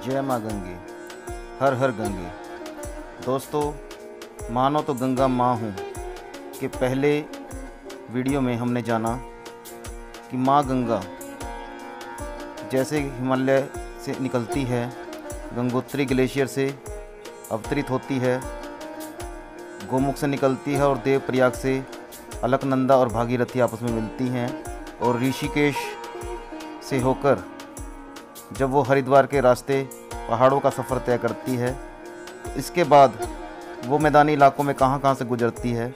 जय माँ गंगे, हर हर गंगे। दोस्तों, मानो तो गंगा माँ हूँ कि पहले वीडियो में हमने जाना कि माँ गंगा जैसे हिमालय से निकलती है, गंगोत्री ग्लेशियर से अवतरित होती है, गोमुख से निकलती है और देवप्रयाग से अलकनंदा और भागीरथी आपस में मिलती हैं और ऋषिकेश से होकर जब वो हरिद्वार के रास्ते पहाड़ों का सफ़र तय करती है, तो इसके बाद वो मैदानी इलाकों में कहाँ से गुजरती है,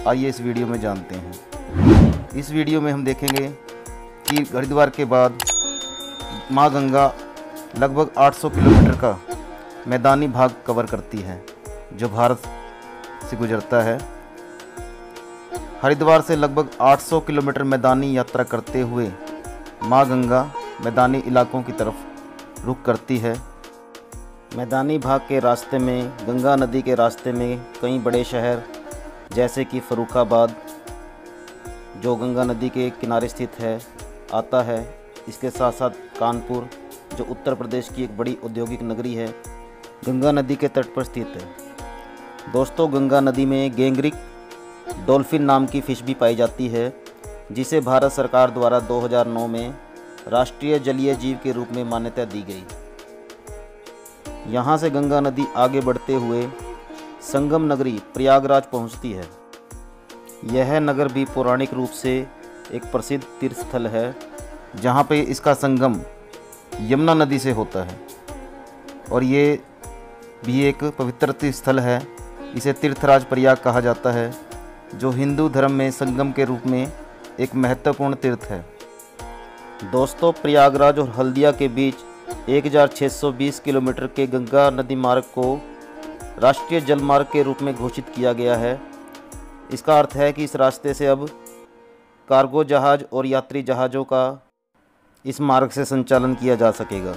आइए इस वीडियो में जानते हैं। इस वीडियो में हम देखेंगे कि हरिद्वार के बाद माँ गंगा लगभग 800 किलोमीटर का मैदानी भाग कवर करती है जो भारत से गुजरता है। हरिद्वार से लगभग 800 किलोमीटर मैदानी यात्रा करते हुए माँ गंगा मैदानी इलाकों की तरफ रुख करती है। मैदानी भाग के रास्ते में, गंगा नदी के रास्ते में कई बड़े शहर जैसे कि फर्रुखाबाद जो गंगा नदी के किनारे स्थित है आता है। इसके साथ साथ कानपुर जो उत्तर प्रदेश की एक बड़ी औद्योगिक नगरी है, गंगा नदी के तट पर स्थित है। दोस्तों, गंगा नदी में गेंगरिक डॉल्फिन नाम की फ़िश भी पाई जाती है, जिसे भारत सरकार द्वारा 2009 में राष्ट्रीय जलीय जीव के रूप में मान्यता दी गई। यहाँ से गंगा नदी आगे बढ़ते हुए संगम नगरी प्रयागराज पहुँचती है। यह नगर भी पौराणिक रूप से एक प्रसिद्ध तीर्थ स्थल है, जहाँ पे इसका संगम यमुना नदी से होता है और ये भी एक पवित्र तीर्थ स्थल है। इसे तीर्थराज प्रयाग कहा जाता है, जो हिंदू धर्म में संगम के रूप में एक महत्वपूर्ण तीर्थ है। दोस्तों, प्रयागराज और हल्दिया के बीच 1620 किलोमीटर के गंगा नदी मार्ग को राष्ट्रीय जल मार्ग के रूप में घोषित किया गया है। इसका अर्थ है कि इस रास्ते से अब कार्गो जहाज़ और यात्री जहाज़ों का इस मार्ग से संचालन किया जा सकेगा।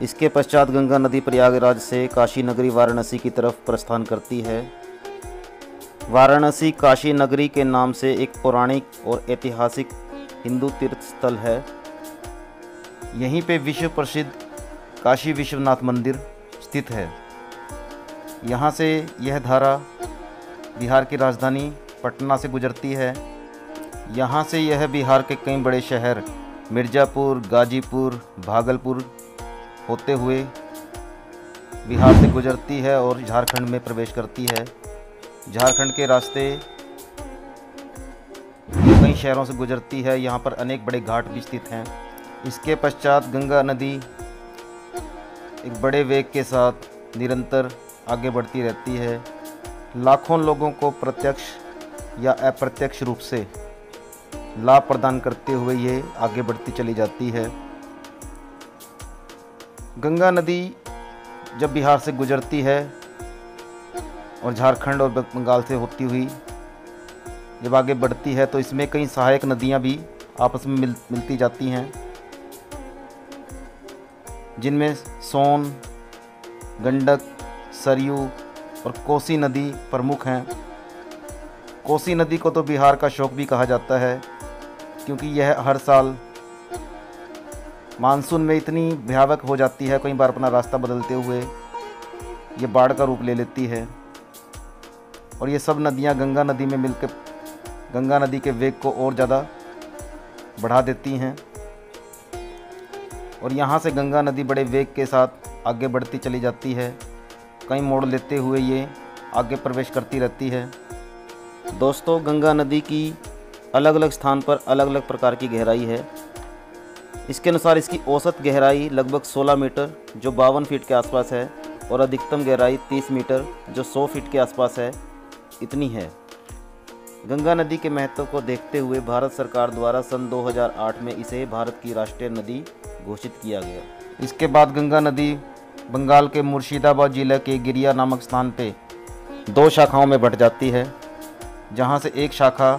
इसके पश्चात गंगा नदी प्रयागराज से काशी नगरी वाराणसी की तरफ प्रस्थान करती है। वाराणसी काशी नगरी के नाम से एक पौराणिक और ऐतिहासिक हिंदू तीर्थ स्थल है। यहीं पे विश्व प्रसिद्ध काशी विश्वनाथ मंदिर स्थित है। यहाँ से यह धारा बिहार की राजधानी पटना से गुजरती है। यहाँ से यह बिहार के कई बड़े शहर मिर्ज़ापुर, गाजीपुर, भागलपुर होते हुए बिहार से गुजरती है और झारखंड में प्रवेश करती है। झारखंड के रास्ते कई शहरों से गुजरती है। यहाँ पर अनेक बड़े घाट भी स्थित हैं। इसके पश्चात गंगा नदी एक बड़े वेग के साथ निरंतर आगे बढ़ती रहती है। लाखों लोगों को प्रत्यक्ष या अप्रत्यक्ष रूप से लाभ प्रदान करते हुए ये आगे बढ़ती चली जाती है। गंगा नदी जब बिहार से गुजरती है और झारखंड और बंगाल से होती हुई जब आगे बढ़ती है, तो इसमें कई सहायक नदियां भी आपस में मिलती जाती हैं, जिनमें सोन, गंडक, सरयू और कोसी नदी प्रमुख हैं। कोसी नदी को तो बिहार का शोक भी कहा जाता है, क्योंकि यह हर साल मानसून में इतनी भयावह हो जाती है, कई बार अपना रास्ता बदलते हुए ये बाढ़ का रूप ले लेती है। और ये सब नदियाँ गंगा नदी में मिलकर गंगा नदी के वेग को और ज़्यादा बढ़ा देती हैं और यहाँ से गंगा नदी बड़े वेग के साथ आगे बढ़ती चली जाती है। कई मोड़ लेते हुए ये आगे प्रवेश करती रहती है। दोस्तों, गंगा नदी की अलग अलग स्थान पर अलग अलग प्रकार की गहराई है। इसके अनुसार इसकी औसत गहराई लगभग 16 मीटर जो 52 फीट के आसपास है और अधिकतम गहराई 30 मीटर जो 100 फीट के आसपास है, इतनी है। गंगा नदी के महत्व को देखते हुए भारत सरकार द्वारा सन 2008 में इसे भारत की राष्ट्रीय नदी घोषित किया गया। इसके बाद गंगा नदी बंगाल के मुर्शिदाबाद जिले के गिरिया नामक स्थान पे 2 शाखाओं में बँट जाती है, जहाँ से एक शाखा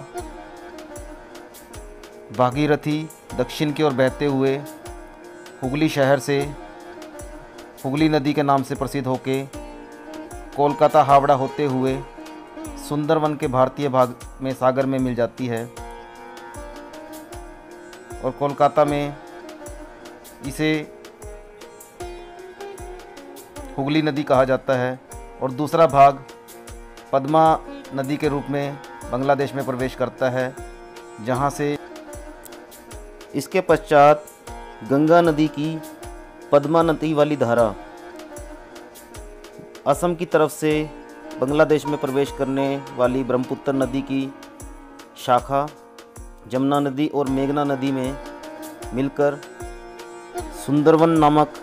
भागीरथी दक्षिण की ओर बहते हुए हुगली शहर से हुगली नदी के नाम से प्रसिद्ध होके कोलकाता हावड़ा होते हुए सुंदरवन के भारतीय भाग में सागर में मिल जाती है और कोलकाता में इसे हुगली नदी कहा जाता है, और दूसरा भाग पद्मा नदी के रूप में बांग्लादेश में प्रवेश करता है, जहां से इसके पश्चात गंगा नदी की पद्मा नदी वाली धारा असम की तरफ से बांग्लादेश में प्रवेश करने वाली ब्रह्मपुत्र नदी की शाखा जमुना नदी और मेघना नदी में मिलकर सुंदरवन नामक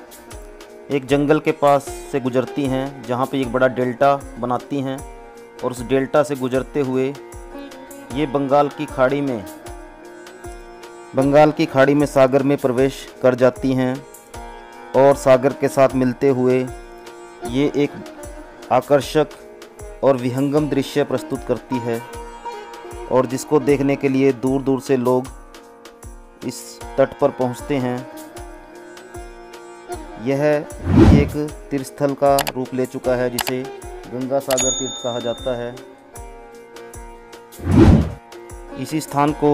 एक जंगल के पास से गुजरती हैं, जहाँ पे एक बड़ा डेल्टा बनाती हैं, और उस डेल्टा से गुजरते हुए ये बंगाल की खाड़ी में सागर में प्रवेश कर जाती हैं, और सागर के साथ मिलते हुए ये एक आकर्षक और विहंगम दृश्य प्रस्तुत करती है, और जिसको देखने के लिए दूर दूर से लोग इस तट पर पहुंचते हैं। यह एक तीर्थस्थल का रूप ले चुका है, जिसे गंगा सागर तीर्थ कहा जाता है। इसी स्थान को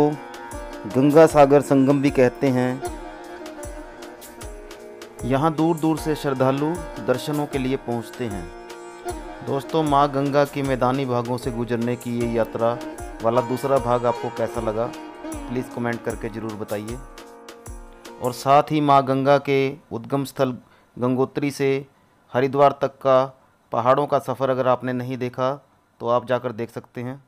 गंगा सागर संगम भी कहते हैं। यहाँ दूर दूर से श्रद्धालु दर्शनों के लिए पहुँचते हैं। दोस्तों, माँ गंगा के मैदानी भागों से गुजरने की ये यात्रा वाला दूसरा भाग आपको कैसा लगा, प्लीज़ कमेंट करके ज़रूर बताइए। और साथ ही माँ गंगा के उद्गम स्थल गंगोत्री से हरिद्वार तक का पहाड़ों का सफ़र अगर आपने नहीं देखा तो आप जाकर देख सकते हैं,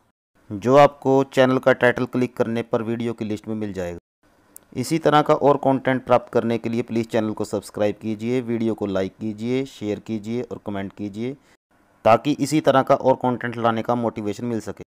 जो आपको चैनल का टाइटल क्लिक करने पर वीडियो की लिस्ट में मिल जाएगा। इसी तरह का और कंटेंट प्राप्त करने के लिए प्लीज़ चैनल को सब्सक्राइब कीजिए, वीडियो को लाइक कीजिए, शेयर कीजिए और कमेंट कीजिए, ताकि इसी तरह का और कंटेंट लाने का मोटिवेशन मिल सके।